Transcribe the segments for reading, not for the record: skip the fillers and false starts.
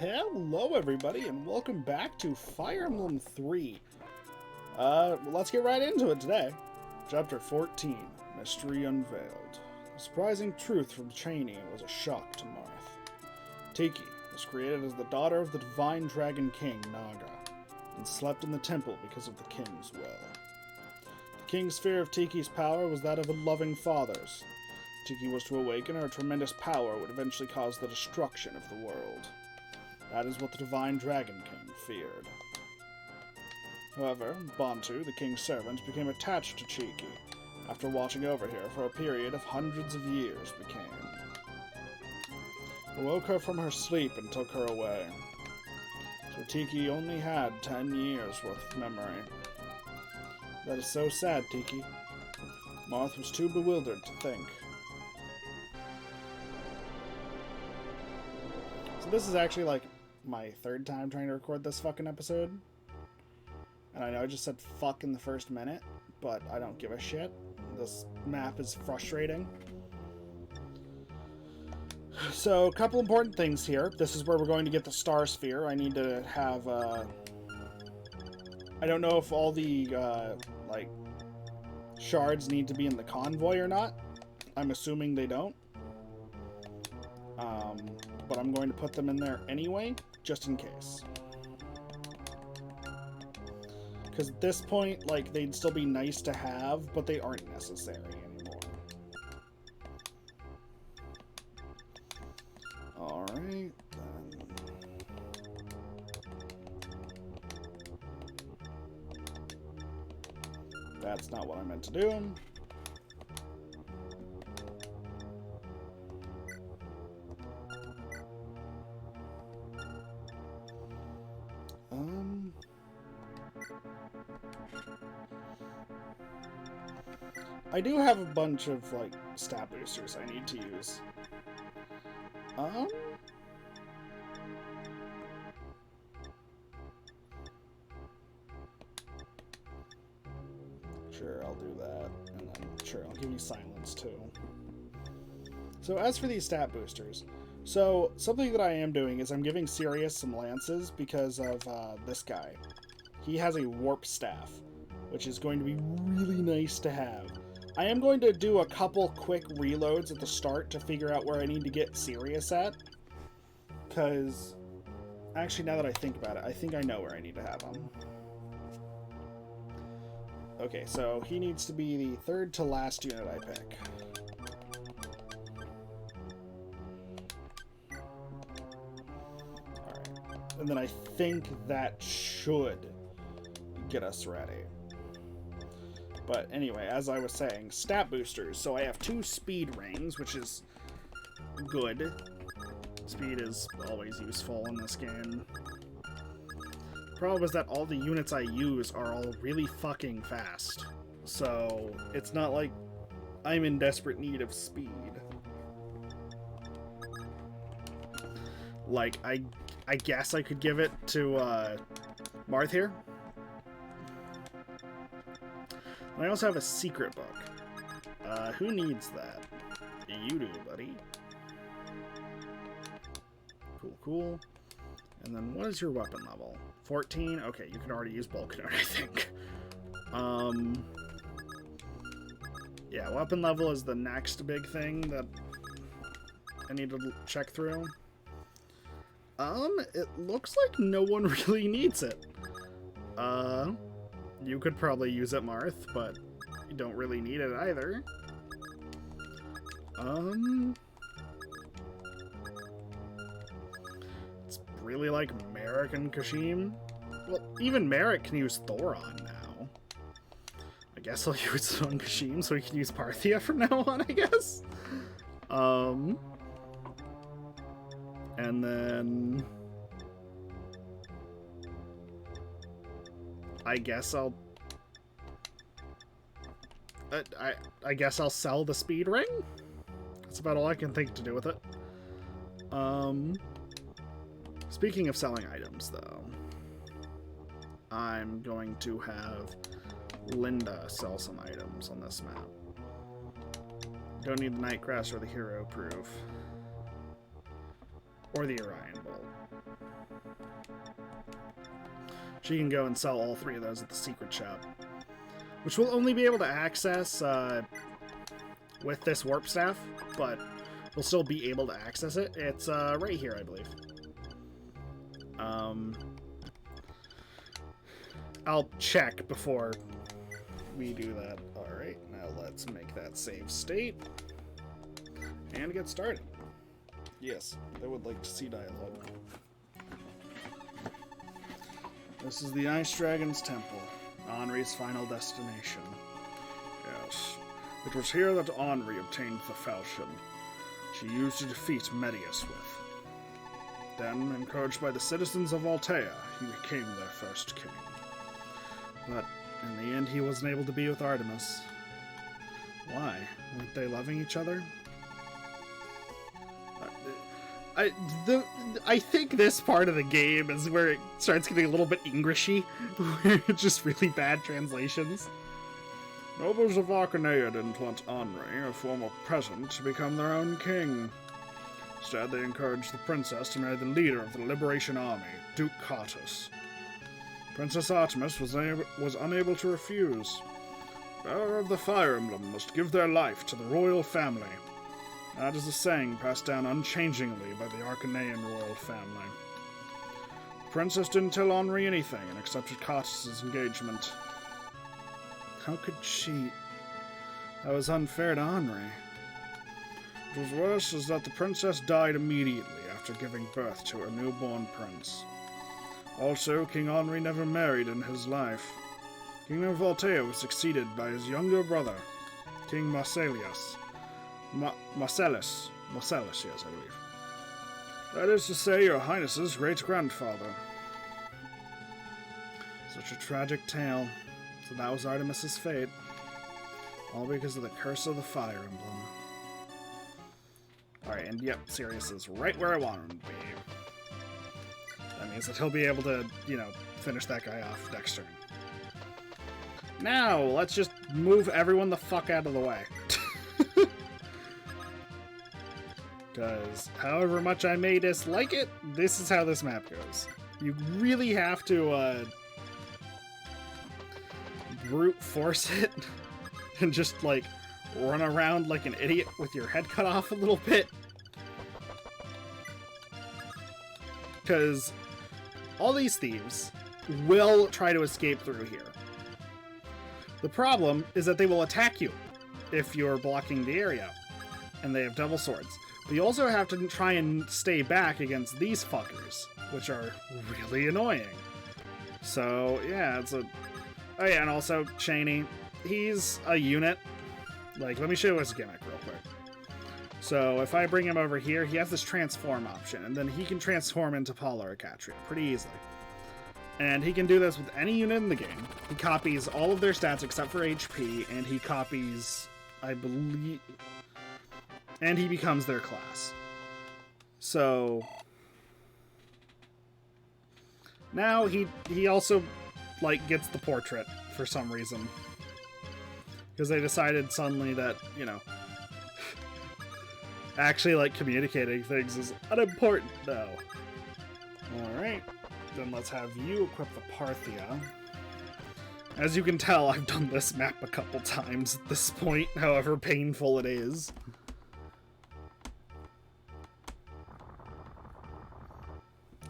Hello everybody and welcome back to Fire Emblem 3. Let's get right into it today. Chapter 14, Mystery Unveiled. The surprising truth from Cheney was a shock to Marth. Tiki was created as the daughter of the divine dragon king, Naga, and slept in the temple because of the king's will. The king's fear of Tiki's power was that of a loving father's. Tiki was to awaken, her tremendous power would eventually cause the destruction of the world. That is what the Divine Dragon King feared. However, Bantu, the king's servant, became attached to Tiki, after watching over her for a period of hundreds of years became. He woke her from her sleep and took her away. So Tiki only had 10 years worth of memory. That is so sad, Tiki. Marth was too bewildered to think. So this is actually like my third time trying to record this fucking episode. And I know I just said fuck in the first minute, but I don't give a shit. This map is frustrating. So, a couple important things here. This is where we're going to get the Star Sphere. I need to have, I don't know if all the, like, shards need to be in the convoy or not. I'm assuming they don't. But I'm going to put them in there anyway, just in case. Because at this point, like, they'd still be nice to have, but they aren't necessary anymore. Alright, then. That's not what I meant to do. I do have a bunch of, like, stat boosters I need to use. Sure, I'll do that. And then, sure, I'll give you silence, too. So, as for these stat boosters, so, something that I am doing is I'm giving Sirius some lances because of, this guy. He has a warp staff, which is going to be really nice to have. I am going to do a couple quick reloads at the start to figure out where I need to get Sirius at. Because, actually, now that I think about it, I think I know where I need to have him. Okay, so he needs to be the third to last unit I pick. Alright, and then I think that should get us ready. But anyway, as I was saying, stat boosters. So I have 2 speed rings, which is good. Speed is always useful in this game. The problem is that all the units I use are all really fucking fast. So it's not like I'm in desperate need of speed. Like, I guess I could give it to Marth here. I also have a secret book. Who needs that? You do, buddy. Cool, cool. And then what is your weapon level? 14? Okay, you can already use bulk note, I think. Yeah, weapon level is the next big thing that I need to check through. It looks like no one really needs it. You could probably use it, Marth, but you don't really need it either. It's really like Merrick and Kashim. Well, even Merrick can use Thoron now. I guess I'll use it on Kashim so he can use Parthia from now on, I guess. And then I guess I'll sell the speed ring? That's about all I can think to do with it. Speaking of selling items, though, I'm going to have Linda sell some items on this map. Don't need the Nightcrash or the Hero Proof. Or the Orion Bolt. She can go and sell all 3 of those at the secret shop, which we'll only be able to access with this warp staff, but we'll still be able to access it. It's right here, I believe. I'll check before we do that. Alright, now let's make that save state and get started. Yes, I would like to see dialogue. This is the Ice Dragon's Temple, Henri's final destination. Yes, it was here that Henri obtained the falchion she used to defeat Medius with. Then, encouraged by the citizens of Altea, he became their first king. But in the end, he wasn't able to be with Artemis. Why? Weren't they loving each other? I think this part of the game is where it starts getting a little bit Englishy, where it's just really bad translations. Nobles of Arcanea didn't want Henri, a former peasant, to become their own king. Instead, they encouraged the princess to marry the leader of the Liberation Army, Duke Cartus. Princess Artemis was unable to refuse. Bearer of the Fire Emblem must give their life to the royal family. That is a saying passed down unchangingly by the Arcanean royal family. The princess didn't tell Henri anything and accepted Cartus's engagement. How could she? That was unfair to Henri. What was worse is that the princess died immediately after giving birth to her newborn prince. Also, King Henri never married in his life. King of Altea was succeeded by his younger brother, King Marcellus. Marcellus, yes, I believe. That is to say, your highness's great-grandfather. Such a tragic tale. So that was Artemis's fate. All because of the curse of the Fire Emblem. Alright, and yep, Sirius is right where I want him to be. That means that he'll be able to, you know, finish that guy off next turn. Now, let's just move everyone the fuck out of the way. Because however much I may dislike it, this is how this map goes. You really have to brute force it and just like run around like an idiot with your head cut off a little bit. Because all these thieves will try to escape through here. The problem is that they will attack you if you're blocking the area, and they have double swords. But you also have to try and stay back against these fuckers, which are really annoying. So, yeah, it's a... Oh yeah, and also, Shaney, he's a unit. Like, let me show you his gimmick real quick. So, if I bring him over here, he has this transform option, and then he can transform into Paula or Katria pretty easily. And he can do this with any unit in the game. He copies all of their stats except for HP, and he copies, I believe... And he becomes their class. So... Now, he also, like, gets the portrait for some reason. Because they decided suddenly that, you know... actually, like, communicating things is unimportant now. Alright. Then let's have you equip the Parthia. As you can tell, I've done this map a couple times at this point, however painful it is.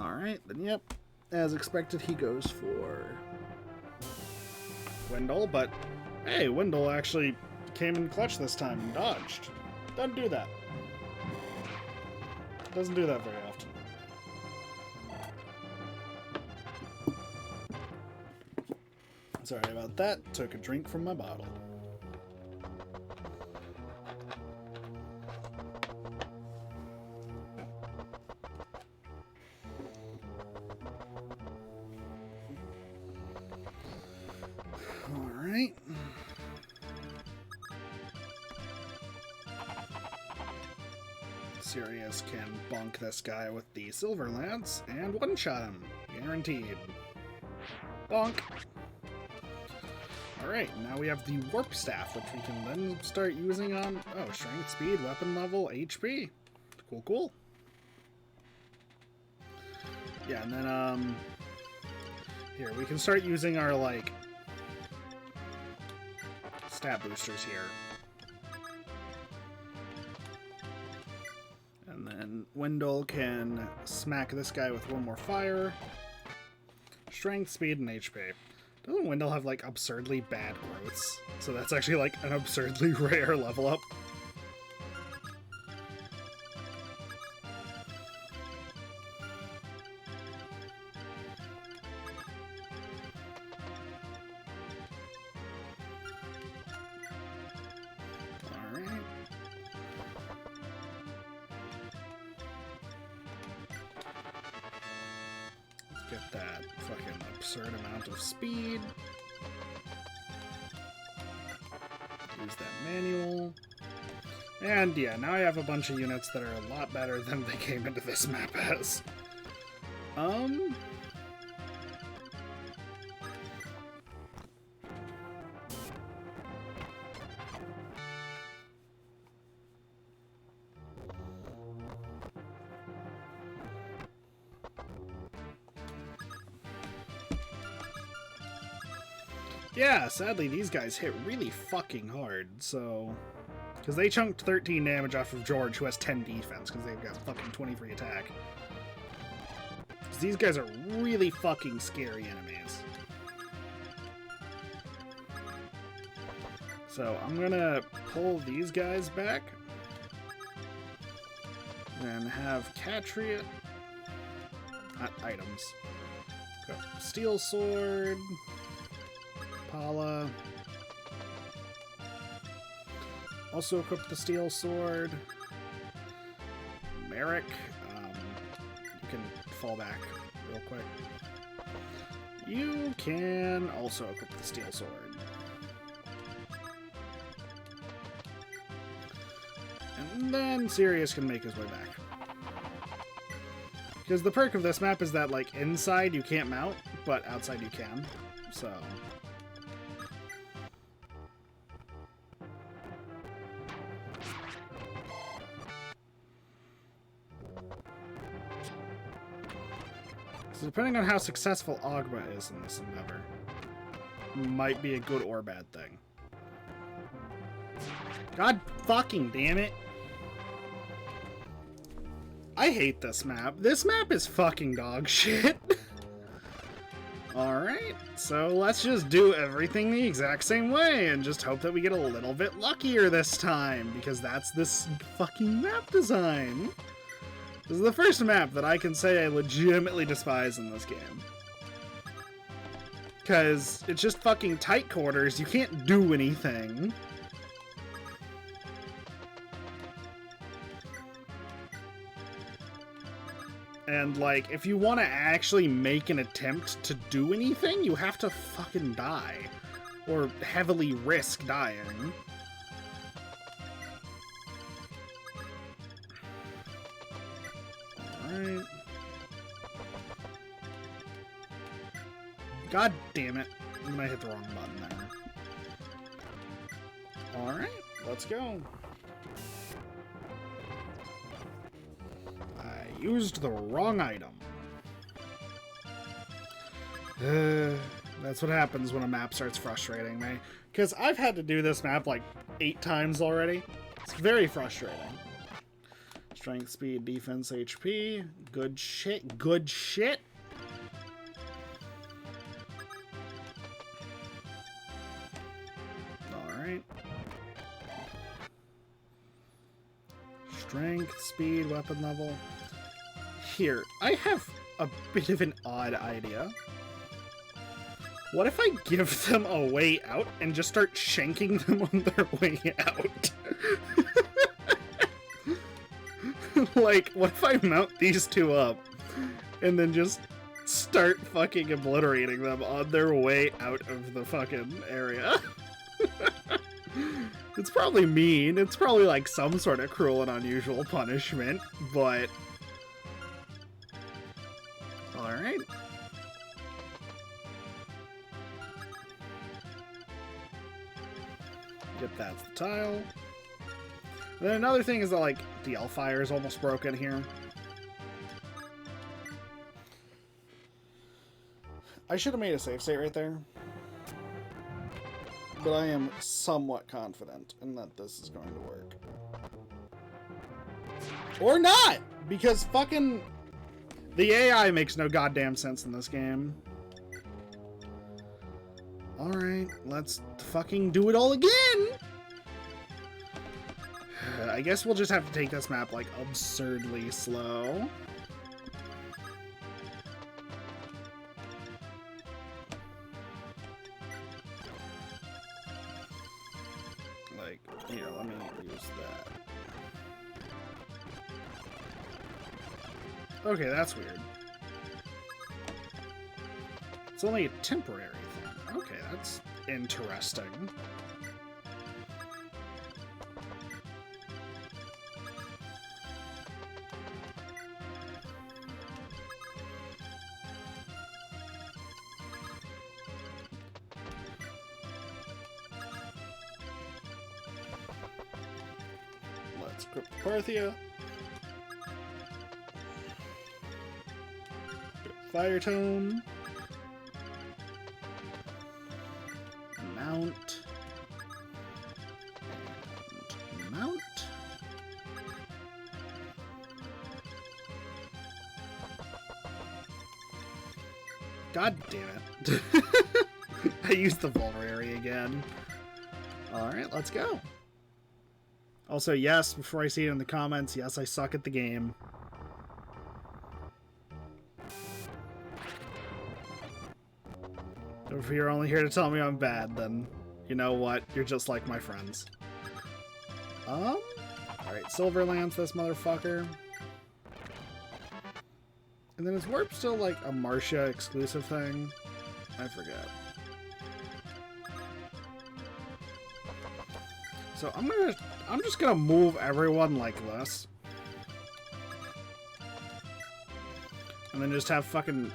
Alright, then yep. As expected, he goes for Wendell, but hey, Wendell actually came in clutch this time and dodged. Doesn't do that. Doesn't do that very often. Sorry about that. Took a drink from my bottle. Alright. Sirius can bonk this guy with the Silver Lance and one-shot him. Guaranteed. Bonk. Alright, now we have the Warp Staff, which we can then start using on, strength, speed, weapon level, HP. Cool, cool. Yeah, and then, Here, we can start using our, like, stat boosters here. And then Wendell can smack this guy with one more fire. Strength, speed, and HP. Doesn't Wendell have, like, absurdly bad growths? So that's actually, like, an absurdly rare level up. Alright. Let's get that fucking absurd amount of speed. Use that manual. And yeah, now I have a bunch of units that are a lot better than they came into this map as. Yeah, sadly these guys hit really fucking hard, so... Because they chunked 13 damage off of George, who has 10 defense, because they've got fucking 23 attack. Because these guys are really fucking scary enemies. So I'm gonna pull these guys back. And have Catria... items. Go. Steel Sword... Pala. Also equip the Steel Sword. Merrick. You can fall back real quick. You can also equip the Steel Sword. And then Sirius can make his way back. Because the perk of this map is that, like, inside you can't mount, but outside you can. So... So depending on how successful Ogma is in this endeavor, might be a good or bad thing. God fucking damn it. I hate this map. This map is fucking dog shit. Alright, so let's just do everything the exact same way and just hope that we get a little bit luckier this time, because that's this fucking map design. This is the first map that I can say I legitimately despise in this game. Because it's just fucking tight quarters, you can't do anything. And, like, if you want to actually make an attempt to do anything, you have to fucking die. Or heavily risk dying. Alright. God damn it. I might hit the wrong button there. Alright, let's go. I used the wrong item. That's what happens when a map starts frustrating me. Because I've had to do this map like 8 times already. It's very frustrating. Strength, speed, defense, HP. Good shit. Good shit. Alright. Strength, speed, weapon level. Here, I have a bit of an odd idea. What if I give them a way out and just start shanking them on their way out? Like, what if I mount these two up and then just start fucking obliterating them on their way out of the fucking area? It's probably mean. It's probably like some sort of cruel and unusual punishment, but... Alright. Get that to the tile. And then another thing is that, like, the L-Fire is almost broken here. I should have made a save state right there. But I am somewhat confident in that this is going to work. Or not! Because fucking... the AI makes no goddamn sense in this game. Alright, let's fucking do it all again! I guess we'll just have to take this map, like, absurdly slow. Like, here, let me use that. Okay, that's weird. It's only a temporary thing. Okay, that's interesting. Let's equip Parthia. Fire Tome. Mount. And mount. God damn it. I used the Vulnerary again. Alright, let's go. Also, yes, before I see it in the comments, yes, I suck at the game. If you're only here to tell me I'm bad, then you know what? You're just like my friends. Alright, Silver Lance this motherfucker. And then is Warp still like a Marcia exclusive thing? I forget. So I'm just gonna move everyone like this. And then just have fucking...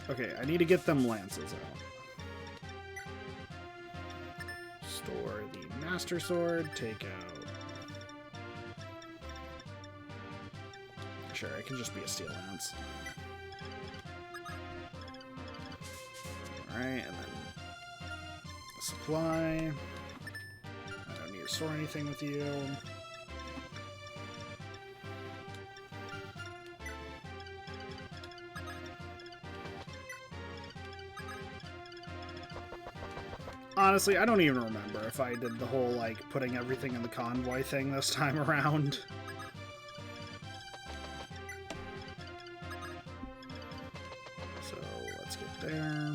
Okay, I need to get them lances out. Store the Master Sword, take out... Sure, it can just be a Steel Lance. Alright, and then... Supply. I don't need to store anything with you. Honestly, I don't even remember if I did the whole, like, putting everything in the convoy thing this time around. So, let's get there.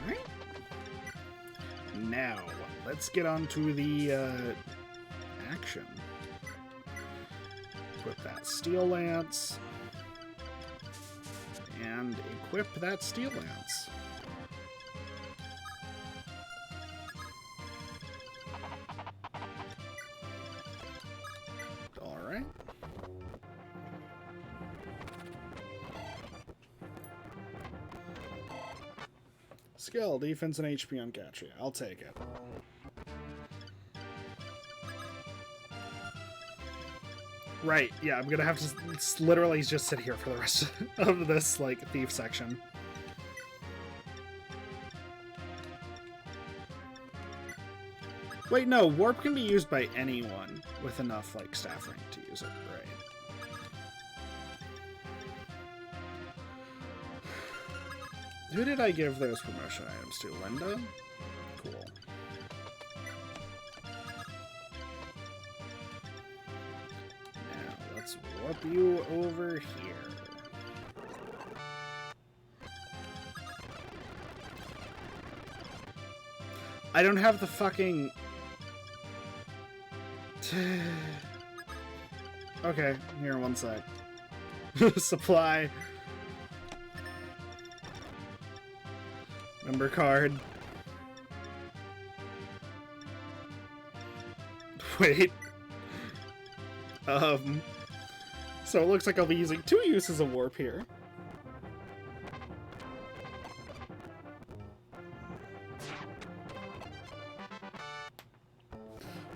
Alright. Now, let's get on to the, action. Equip that Steel Lance. And equip that Steel Lance. Alright. Skill, defense, and HP on Catria. I'll take it. Right, yeah, I'm gonna have to literally just sit here for the rest of this, like, thief section. Wait, no, Warp can be used by anyone with enough, like, staff rank to use it, right? Who did I give those promotion items to? Linda? Cool. Let's warp you over here. I don't have the fucking... Okay, here, one sec. Supply. Member card. Wait. So it looks like I'll be using 2 uses of warp here.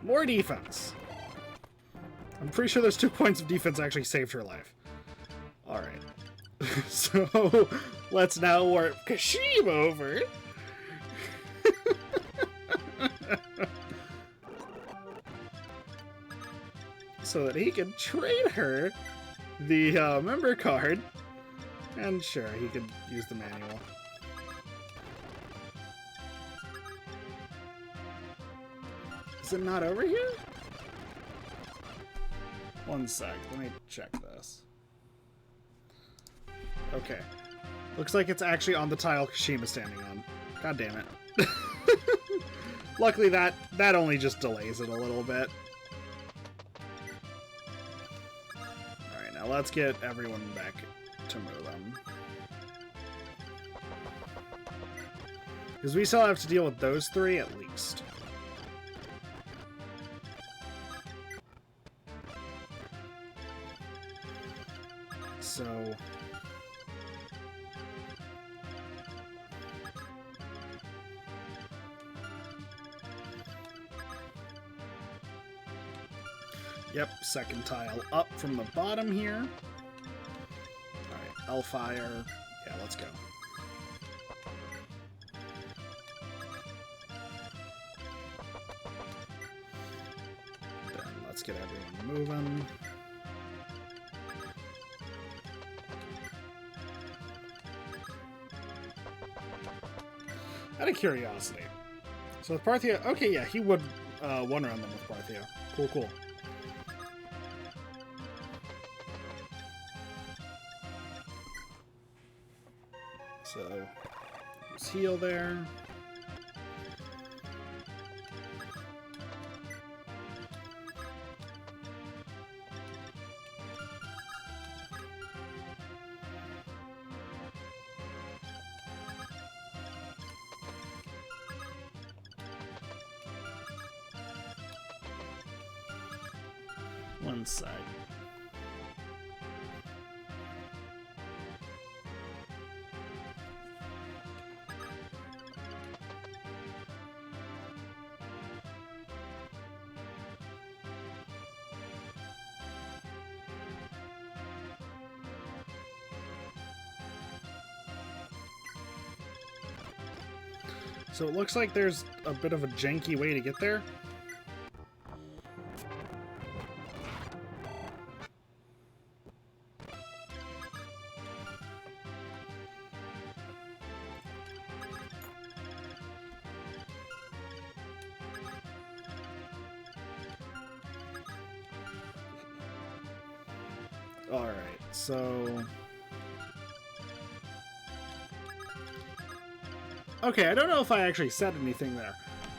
More defense. I'm pretty sure those 2 points of defense actually saved her life. Alright. So, let's now warp Kashim over. So that he can trade her the member card. And sure, he could use the manual. Is it not over here? One sec, let me check this. Okay. Looks like it's actually on the tile Kashima's standing on. God damn it. Luckily that only just delays it a little bit. Alright, now let's get everyone back to Emblem. Because we still have to deal with those 3 at least. So... Yep, second tile up from the bottom here. Alright, Hellfire. Yeah, let's go. Then let's get everyone moving. Out of curiosity. So with Parthia, okay, yeah, he would one-round them with Parthia. Cool, cool. So, use heal there. One side. So it looks like there's a bit of a janky way to get there. Alright, so... Okay, I don't know if I actually said anything there,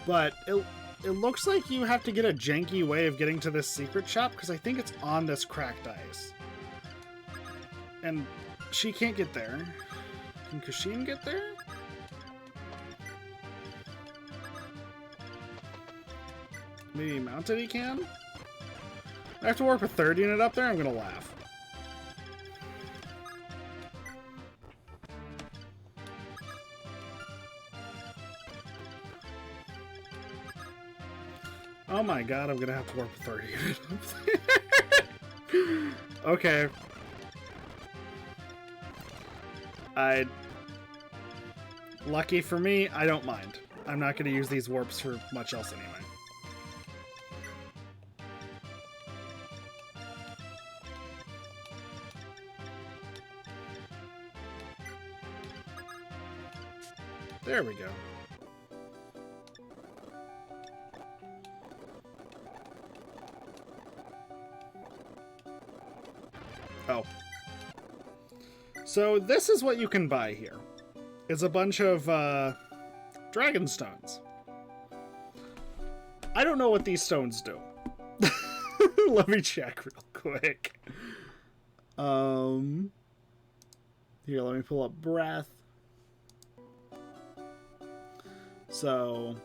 but it looks like you have to get a janky way of getting to this secret shop, because I think it's on this cracked ice. And she can't get there. Can Kashim get there? Maybe mounted he can? I have to warp a 3rd unit up there? I'm gonna laugh. Oh my god, I'm gonna have to warp a 3rd unit up there. Okay. Lucky for me, I don't mind. I'm not gonna use these warps for much else anyway. There we go. Oh. So this is what you can buy here. It's a bunch of dragon stones. I don't know what these stones do. Let me check real quick. Here, let me pull up breath. So,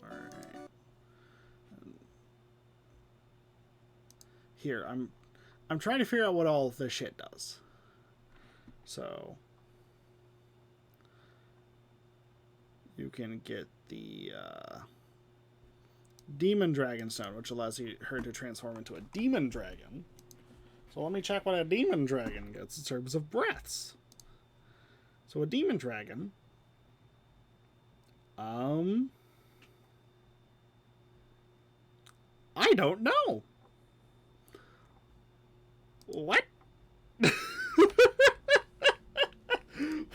alright. Here, I'm trying to figure out what all this shit does. So, you you can get the Demon Dragon Stone, which allows her to transform into a Demon Dragon. So let me check what a Demon Dragon gets in terms of breaths. So a Demon Dragon... I don't know. What?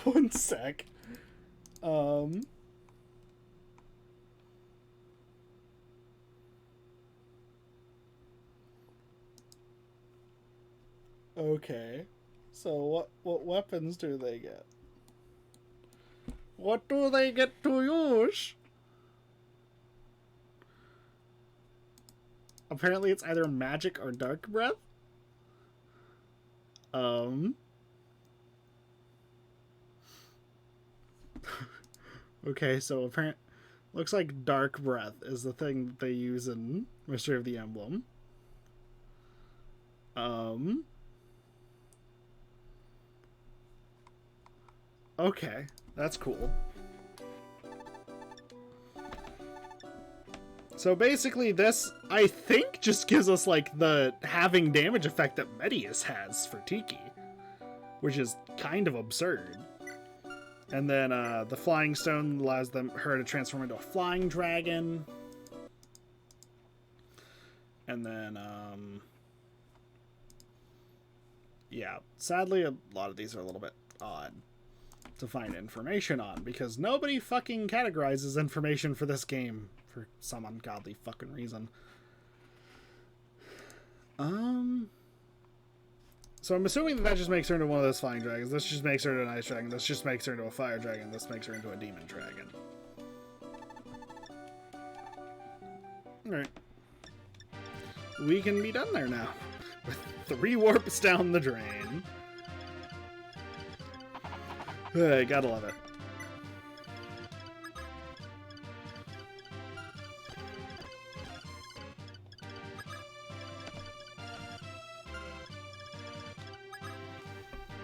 One sec. Okay. So what weapons do they get? What do they get to use? Apparently it's either magic or dark breath. Okay, so apparently looks like dark breath is the thing that they use in Mystery of the Emblem. Okay, that's cool. So basically this, I think, just gives us, like, the having damage effect that Medius has for Tiki. Which is kind of absurd. And then the Flying Stone allows her to transform into a Flying Dragon. And then, yeah, sadly a lot of these are a little bit odd to find information on, because nobody fucking categorizes information for this game for some ungodly fucking reason. So I'm assuming that just makes her into one of those flying dragons. This just makes her into an ice dragon. This just makes her into a fire dragon. This makes her into a demon dragon. Alright. We can be done there now. With 3 warps down the drain. Gotta love it.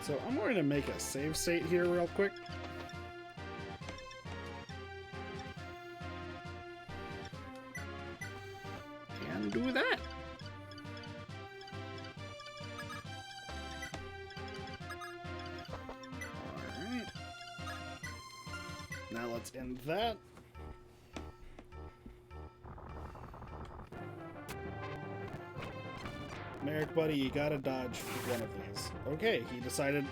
So I'm going to make a save state here real quick. And do that. Alright. Now let's end that. Merrick, buddy, you gotta dodge one of these. Okay, he decided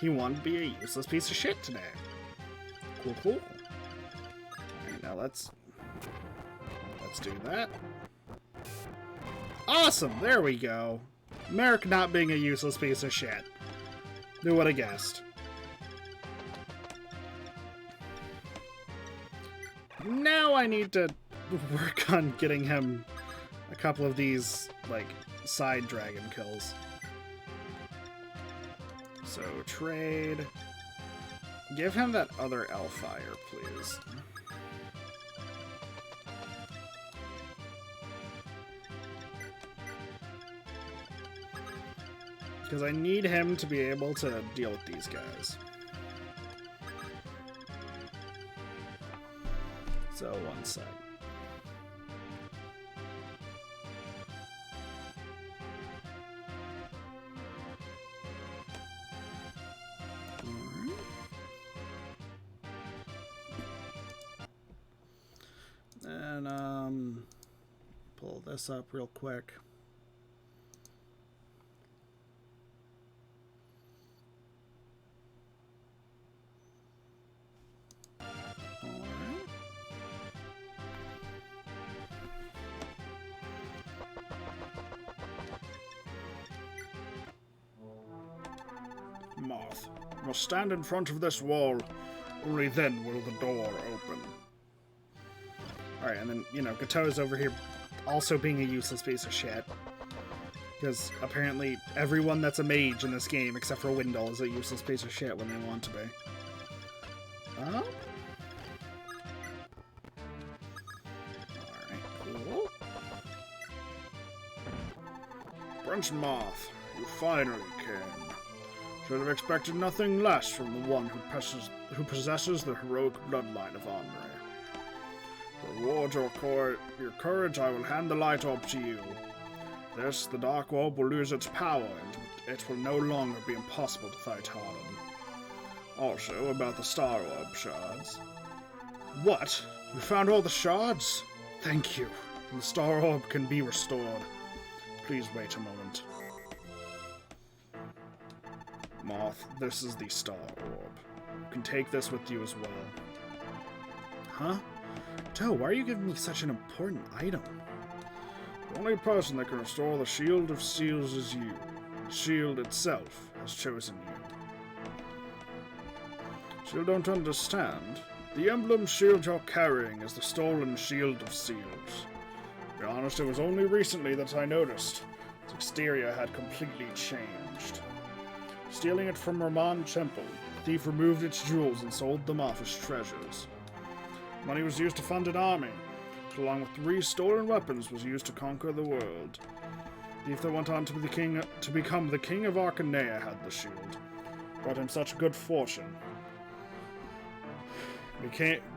he wanted to be a useless piece of shit today. Cool, cool. Alright, now let's do that. Awesome! There we go. Merrick not being a useless piece of shit. Who would have guessed? Now I need to work on getting him a couple of these, like, side dragon kills. So, trade. Give him that other Elfire, please. Because I need him to be able to deal with these guys. So, one sec. And, pull this up real quick. Moth, must stand in front of this wall. Only then will the door open. Alright, and then, you know, Gato's over here also being a useless piece of shit. Because apparently everyone that's a mage in this game, except for Wendell, is a useless piece of shit when they want to be. Alright, cool. Brunch Moth, you finally came. Should have expected nothing less from the one who possesses the heroic bloodline of Andre. To reward your courage, I will hand the light orb to you. This, the dark orb will lose its power, and it will no longer be impossible to fight Harlan. Also, about the star orb shards. What? You found all the shards? Thank you. The star orb can be restored. Please wait a moment. Moth, this is the star orb. You can take this with you as well. Huh? Joe, why are you giving me such an important item? The only person that can restore the Shield of Seals is you. The shield itself has chosen you. So you don't understand. The emblem shield you're carrying is the stolen Shield of Seals. To be honest, it was only recently that I noticed its exterior had completely changed. Stealing it from Ramon Temple, the thief removed its jewels and sold them off as treasures. Money was used to fund an army, which along with 3 stolen weapons was used to conquer the world. The thief that went on to become the king of Arcanea had the shield. Brought him such good fortune.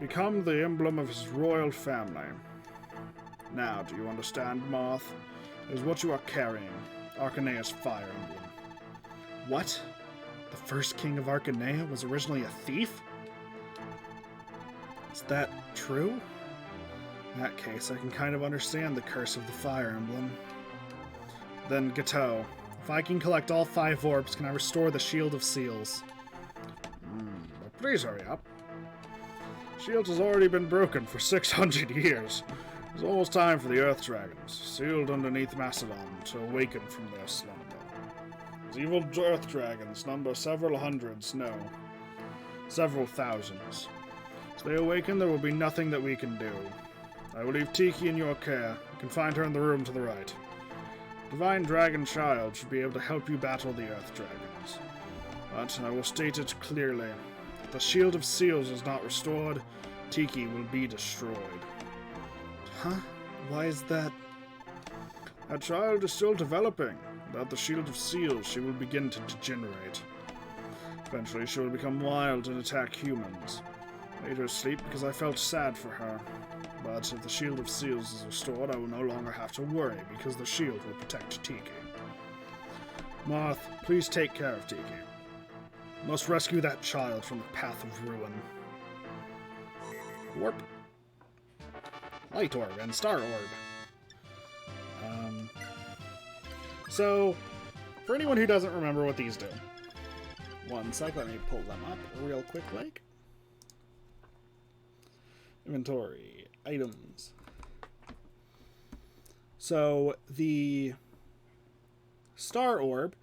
Become the emblem of his royal family. Now, do you understand, Moth? It is what you are carrying, Arcanea's fire emblem. What? The first king of Arcanea was originally a thief? Is that true? In that case, I can kind of understand the curse of the fire emblem. Then, Gateau, if I can collect all 5 orbs, can I restore the Shield of Seals? But please hurry up. Shield has already been broken for 600 years. It's almost time for the Earth Dragons, sealed underneath Macedon, to awaken from their slumber. These evil Earth Dragons number several hundreds, no, several thousands. As they awaken, there will be nothing that we can do. I will leave Tiki in your care. You can find her in the room to the right. Divine Dragon Child should be able to help you battle the Earth Dragons. But I will state it clearly. If the Shield of Seals is not restored, Tiki will be destroyed. Huh? Why is that? That child is still developing. Without the Shield of Seals, she will begin to degenerate. Eventually, she will become wild and attack humans. I made her sleep because I felt sad for her. But if the Shield of Seals is restored, I will no longer have to worry because the shield will protect Tiki. Moth, please take care of Tiki. Must rescue that child from the path of ruin. Warp. Light orb and star orb. So, for anyone who doesn't remember what these do, one sec, let me pull them up real quick like. Inventory, items. So, the star orb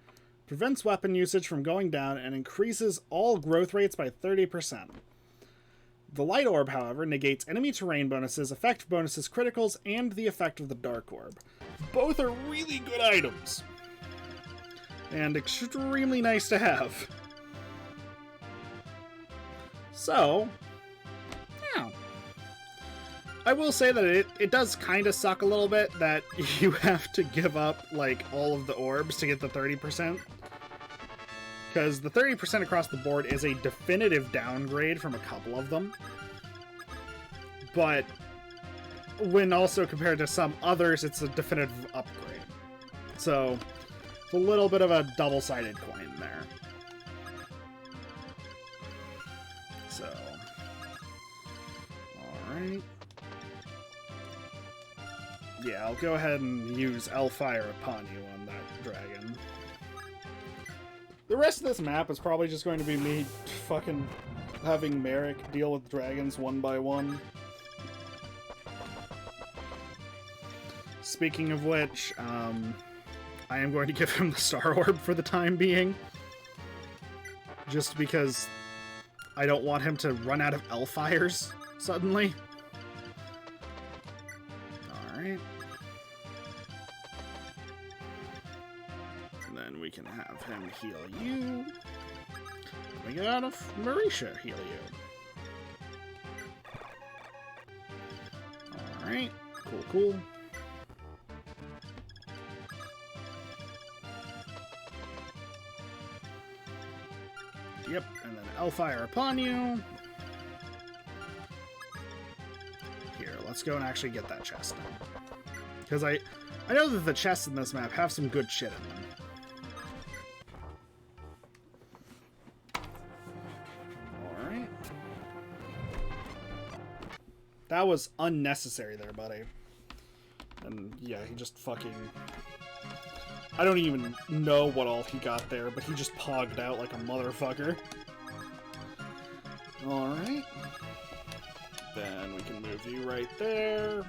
prevents weapon usage from going down and increases all growth rates by 30%. The light orb, however, negates enemy terrain bonuses, effect bonuses, criticals, and the effect of the dark orb. Both are really good items. And extremely nice to have. So, yeah. I will say that it does kind of suck a little bit that you have to give up, like, all of the orbs to get the 30%. Because the 30% across the board is a definitive downgrade from a couple of them. But when also compared to some others, it's a definitive upgrade. So, it's a little bit of a double-sided coin there. So, alright. Yeah, I'll go ahead and use Hellfire upon you on that dragon. The rest of this map is probably just going to be me fucking having Merrick deal with dragons one by one. Speaking of which, I am going to give him the Star Orb for the time being. Just because I don't want him to run out of Hellfires suddenly. Alright. Then we can have him heal you. We gotta Marisha heal you. Alright, cool. Yep, and then Hellfire upon you. Here, let's go and actually get that chest now. Because I know that the chests in this map have some good shit in them. Alright. That was unnecessary there, buddy. And yeah, he just fucking... I don't even know what all he got there, but he just pogged out like a motherfucker. Alright. Then we can move you right there.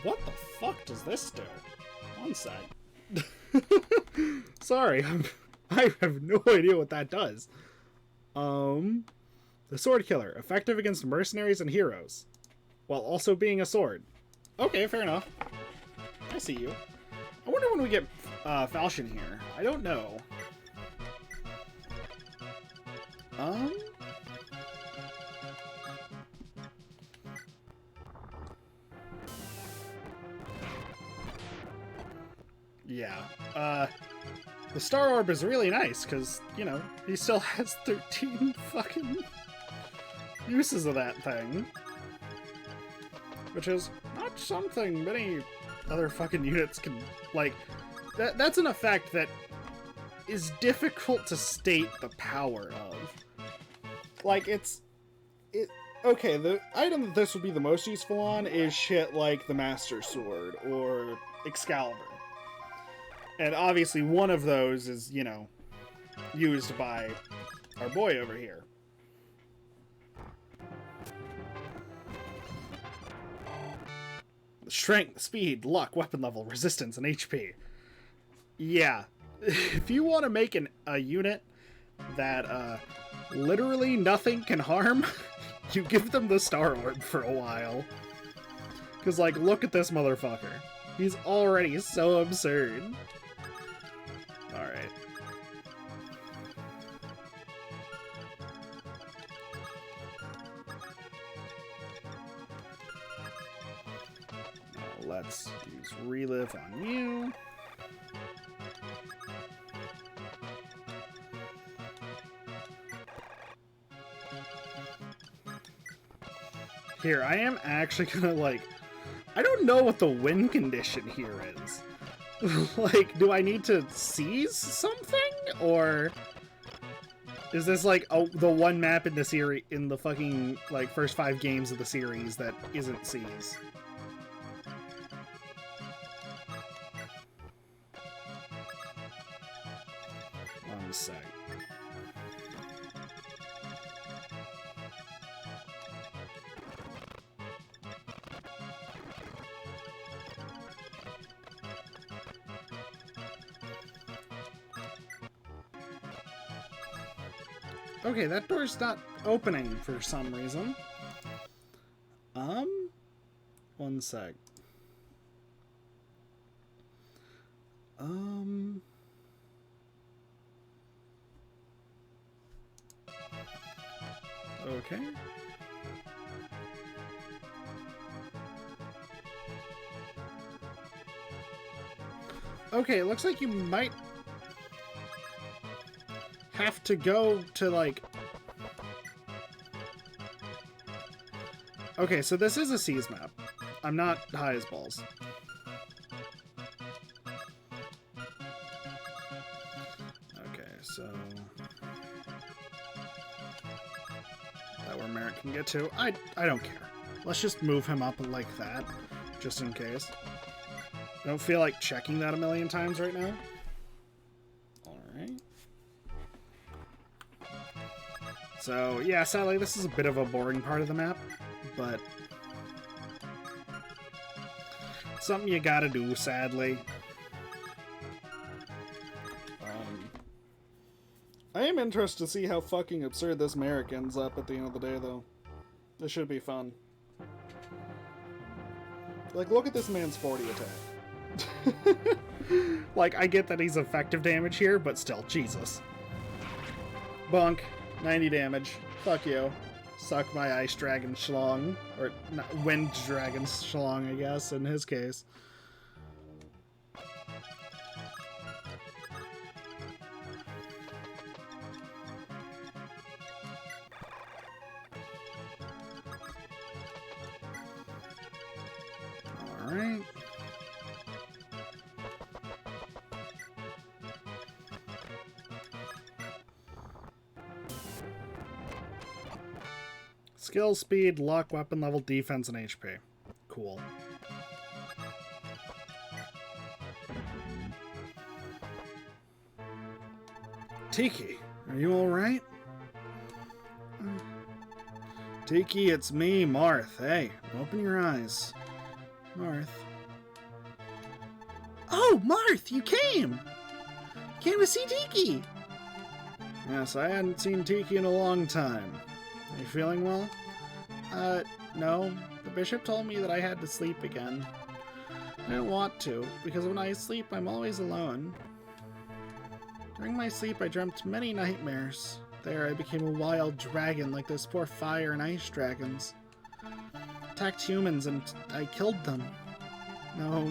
What the fuck does this do? One sec. Sorry, I have no idea what that does. The Sword Killer. Effective against mercenaries and heroes, while also being a sword. Okay, fair enough. I see you. I wonder when we get Falchion here. I don't know. Yeah. The Star Orb is really nice, because, you know, he still has 13 fucking uses of that thing. Which is not something many other fucking units can, like, that's an effect that is difficult to state the power of. Like, okay, the item that this would be the most useful on is shit like the Master Sword or Excalibur. And obviously one of those is, you know, used by our boy over here. Strength, speed, luck, weapon level, resistance, and HP. Yeah. If you want to make a unit that literally nothing can harm, you give them the Star Orb for a while. Because, like, look at this motherfucker. He's already so absurd. Alright. Now let's use Relive on you. Here, I am actually gonna, like... I don't know what the win condition here is. Like, do I need to seize something? Or... is this, like, the one map in the series, in the fucking, like, first 5 games of the series that isn't seize? One sec. Okay, that door's not opening for some reason. One sec. Okay. Okay, it looks like you might have to go to, like... Okay, so this is a seize map. I'm not high as balls. Okay, so... that where Merrick can get to. I don't care. Let's just move him up like that, just in case. I don't feel like checking that a million times right now. Alright. So, yeah, sadly, this is a bit of a boring part of the map, but something you gotta do, sadly. I am interested to see how fucking absurd this Merrick ends up at the end of the day, though. This should be fun. Like, look at this man's 40 attack. Like, I get that he's effective damage here, but still, Jesus. Bunk. 90 damage. Fuck you. Suck my ice dragon schlong. Or, wind dragon schlong, I guess, in his case. Alright. Skill, speed, luck, weapon level, defense, and HP. Cool. Tiki, are you alright? Tiki, it's me, Marth. Hey, open your eyes. Marth. Oh, Marth, you came! Came to see Tiki! Yes, I hadn't seen Tiki in a long time. Are you feeling well? No. The bishop told me that I had to sleep again. I didn't want to, because when I sleep, I'm always alone. During my sleep, I dreamt many nightmares. There, I became a wild dragon like those poor fire and ice dragons. Attacked humans, and I killed them. No,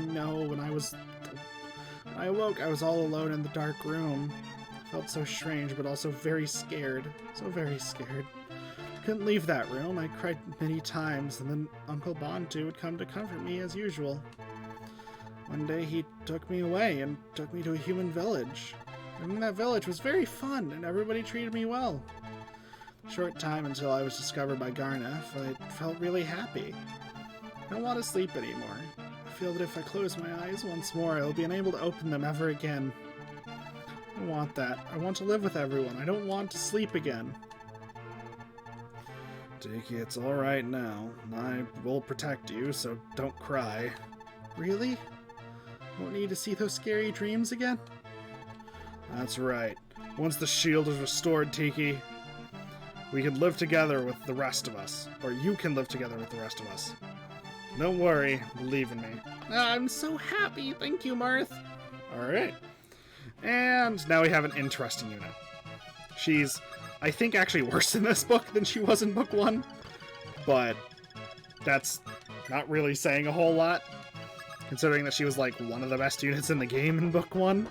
when I awoke, I was all alone in the dark room. I felt so strange, but also very scared. So very scared. Couldn't leave that room. I cried many times, and then Uncle Bantu would come to comfort me as usual. One day he took me away and took me to a human village. Living in that village was very fun, and everybody treated me well. A short time until I was discovered by Garnef, I felt really happy. I don't want to sleep anymore. I feel that if I close my eyes once more, I'll be unable to open them ever again. I don't want that. I want to live with everyone. I don't want to sleep again. Tiki, it's alright now. I will protect you, so don't cry. Really? Won't need to see those scary dreams again? That's right. Once the shield is restored, Tiki, we can live together with the rest of us. Or you can live together with the rest of us. Don't worry, believe in me. I'm so happy, thank you, Marth. Alright. And now we have an interesting unit. She's, I think, actually worse in this book than she was in book 1. But that's not really saying a whole lot, considering that she was like one of the best units in the game in book 1.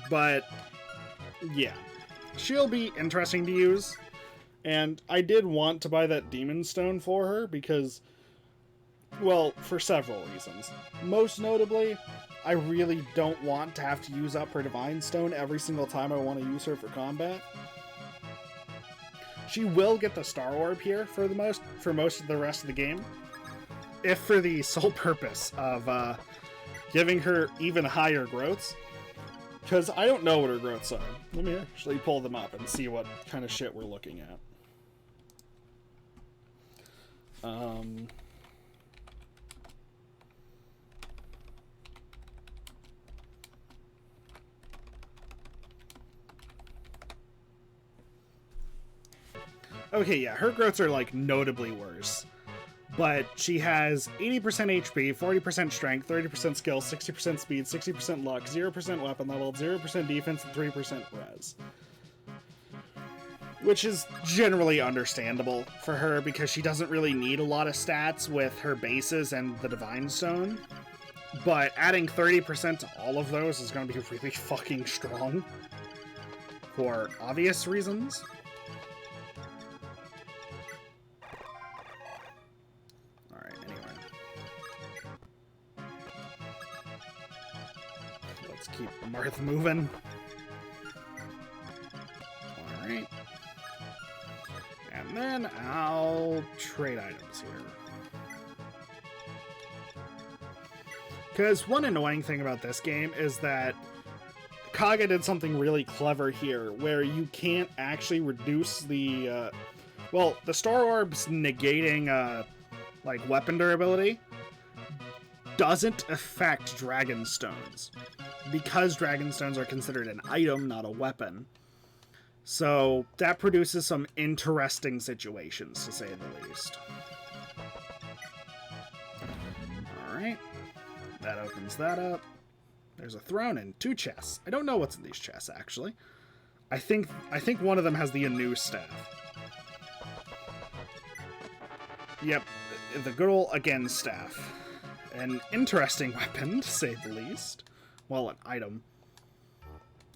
But yeah, she'll be interesting to use, and I did want to buy that Demon Stone for her because, well, for several reasons. Most notably, I really don't want to have to use up her Divine Stone every single time I want to use her for combat. She will get the Star Orb here for most of the rest of the game, if for the sole purpose of giving her even higher growths. Because I don't know what her growths are. Let me actually pull them up and see what kind of shit we're looking at. Okay, yeah, her growths are, like, notably worse. But she has 80% HP, 40% strength, 30% skill, 60% speed, 60% luck, 0% weapon level, 0% defense, and 3% res. Which is generally understandable for her because she doesn't really need a lot of stats with her bases and the Divine Stone. But adding 30% to all of those is going to be really fucking strong. For obvious reasons. Keep Marth moving. Alright. And then I'll trade items here. Because one annoying thing about this game is that Kaga did something really clever here, where you can't actually reduce the, well, the Star Orbs negating, like, weapon durability doesn't affect Dragon Stones, because Dragon Stones are considered an item, not a weapon. So that produces some interesting situations, to say the least. Alright. That opens that up. There's a throne and 2 chests. I don't know what's in these chests, actually. I think one of them has the Anu staff. Yep, the good old again staff. An interesting weapon, to say the least. Well, an item.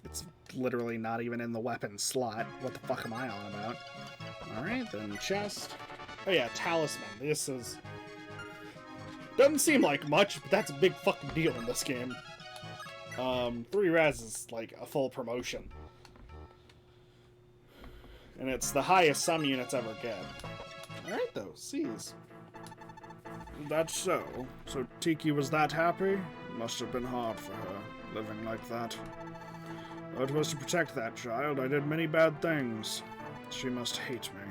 It's literally not even in the weapon slot. What the fuck am I on about? Alright, then chest. Oh yeah, talisman. This is... Doesn't seem like much, but that's a big fucking deal in this game. 3 res is like a full promotion. And it's the highest some units ever get. Alright though, C's. That's so. So Tiki was that happy? Must have been hard for her, living like that. Though it was to protect that child, I did many bad things. She must hate me.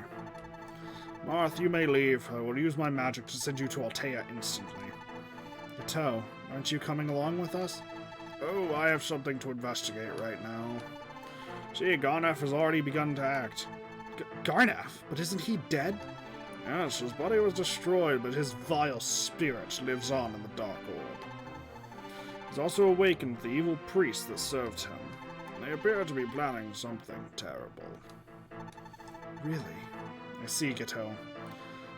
Marth, you may leave. I will use my magic to send you to Altea instantly. Gateau, aren't you coming along with us? Oh, I have something to investigate right now. See, Garnef has already begun to act. Garnef? But isn't he dead? Yes, his body was destroyed, but his vile spirit lives on in the Dark Orb. He's also awakened the evil priests that served him. They appear to be planning something terrible. Really? I see, Gateau.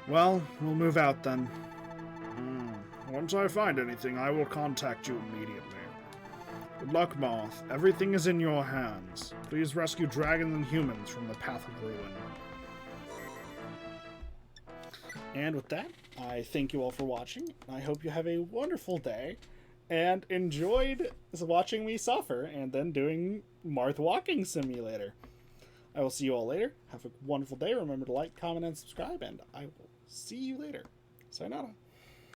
Well, we'll move out then. Once I find anything, I will contact you immediately. Good luck, Moth. Everything is in your hands. Please rescue dragons and humans from the path of ruin. And with that, I thank you all for watching. I hope you have a wonderful day and enjoyed watching me suffer and then doing Marth Walking Simulator. I will see you all later. Have a wonderful day. Remember to like, comment, and subscribe, and I will see you later. Sayonara.